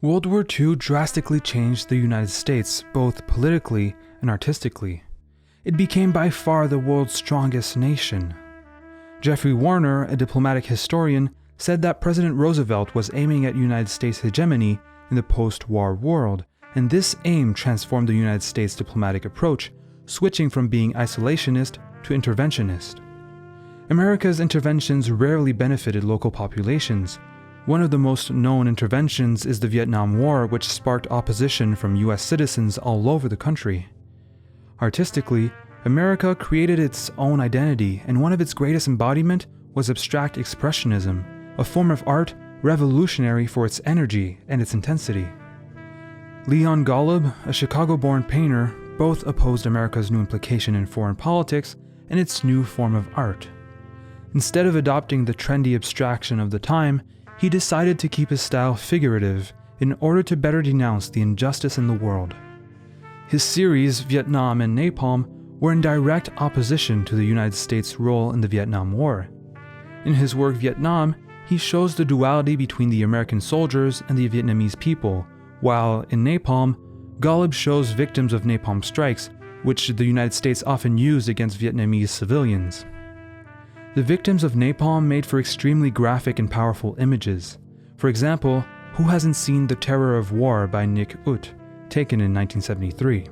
World War II drastically changed the United States, both politically and artistically. It became by far the world's strongest nation. Jeffrey Warner, a diplomatic historian, said that President Roosevelt was aiming at United States hegemony in the post-war world, and this aim transformed the United States diplomatic approach, switching from being isolationist to interventionist. America's interventions rarely benefited local populations. One of the most known interventions is the Vietnam War, which sparked opposition from US citizens all over the country. Artistically, America created its own identity, and one of its greatest embodiment was abstract expressionism, a form of art revolutionary for its energy and its intensity. Leon Golub, a Chicago-born painter, both opposed America's new implication in foreign politics and its new form of art. Instead of adopting the trendy abstraction of the time, he decided to keep his style figurative in order to better denounce the injustice in the world. His series, Vietnam and Napalm, were in direct opposition to the United States' role in the Vietnam War. In his work Vietnam, he shows the duality between the American soldiers and the Vietnamese people, while in Napalm, Golub shows victims of napalm strikes, which the United States often used against Vietnamese civilians. The victims of napalm made for extremely graphic and powerful images. For example, who hasn't seen The Terror of War by Nick Ut, taken in 1973?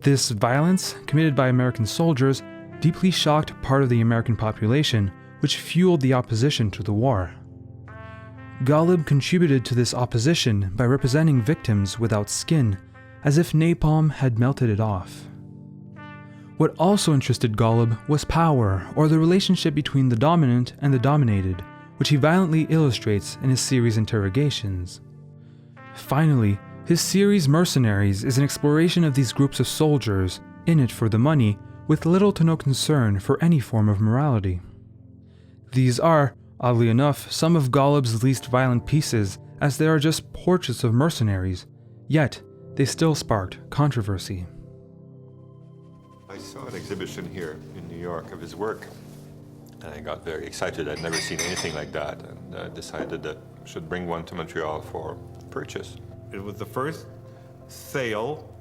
This violence, committed by American soldiers, deeply shocked part of the American population, which fueled the opposition to the war. Golub contributed to this opposition by representing victims without skin, as if napalm had melted it off. What also interested Golub was power, or the relationship between the dominant and the dominated, which he violently illustrates in his series Interrogations. Finally, his series Mercenaries is an exploration of these groups of soldiers, in it for the money, with little to no concern for any form of morality. These are, oddly enough, some of Golub's least violent pieces, as they are just portraits of mercenaries, yet they still sparked controversy. I saw an exhibition here in New York of his work, and I got very excited. I'd never seen anything like that, and decided that I should bring one to Montreal for purchase. It was the first sale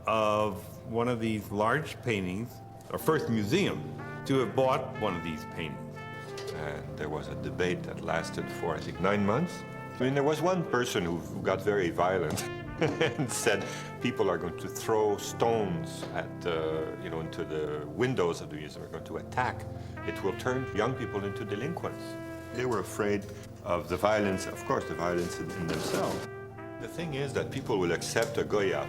of one of these large paintings, or first museum to have bought one of these paintings. And there was a debate that lasted for, I think, 9 months. I mean, there was one person who got very violent and said people are going to throw stones at, into the windows of the museum, are going to attack. It will turn young people into delinquents. They were afraid of the violence, of course, the violence in themselves. The thing is that people will accept a Goya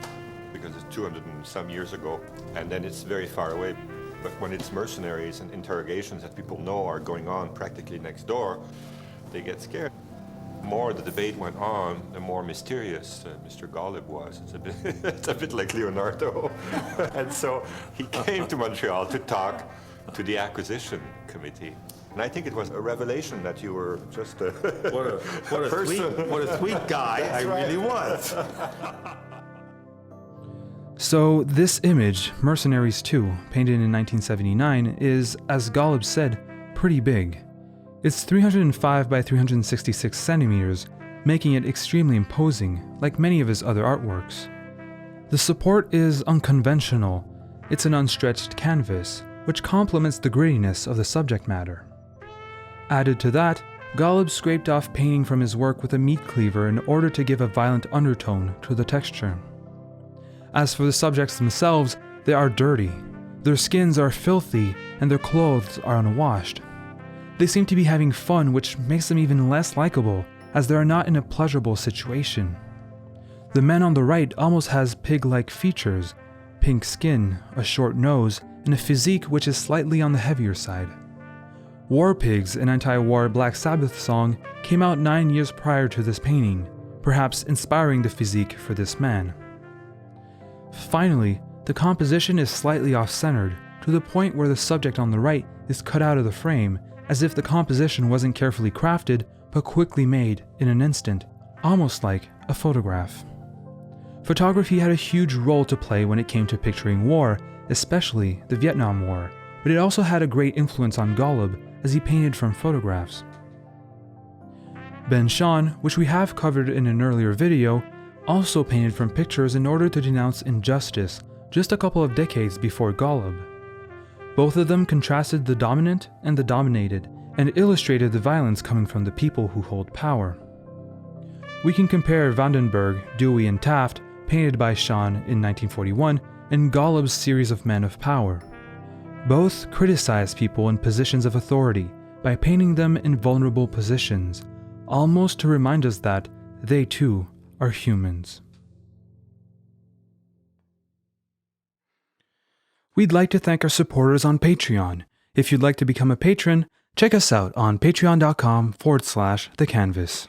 because it's 200 and some years ago, and then it's very far away. But when it's mercenaries and interrogations that people know are going on practically next door, they get scared. The more the debate went on, the more mysterious Mr. Golub was. It's a bit like Leonardo. And so he came to Montreal to talk to the acquisition committee. And I think it was a revelation that you were just a What a sweet guy I really was. So this image, Mercenaries II, painted in 1979, is, as Golub said, pretty big. It's 305 by 366 centimeters, making it extremely imposing, like many of his other artworks. The support is unconventional. It's an unstretched canvas, which complements the grittiness of the subject matter. Added to that, Golub scraped off painting from his work with a meat cleaver in order to give a violent undertone to the texture. As for the subjects themselves, they are dirty. Their skins are filthy, and their clothes are unwashed. They seem to be having fun, which makes them even less likable, as they are not in a pleasurable situation. The man on the right almost has pig-like features, pink skin, a short nose, and a physique which is slightly on the heavier side. War Pigs, an anti-war Black Sabbath song, came out 9 years prior to this painting, perhaps inspiring the physique for this man. Finally, the composition is slightly off-centered, to the point where the subject on the right is cut out of the frame, as if the composition wasn't carefully crafted, but quickly made in an instant, almost like a photograph. Photography had a huge role to play when it came to picturing war, especially the Vietnam War, but it also had a great influence on Golub as he painted from photographs. Ben Shahn, which we have covered in an earlier video, also painted from pictures in order to denounce injustice just a couple of decades before Golub. Both of them contrasted the dominant and the dominated, and illustrated the violence coming from the people who hold power. We can compare Vandenberg, Dewey, and Taft, painted by Shahn in 1941, and Golub's series of men of power. Both criticized people in positions of authority by painting them in vulnerable positions, almost to remind us that they too are humans. We'd like to thank our supporters on Patreon. If you'd like to become a patron, check us out on patreon.com/thecanvas.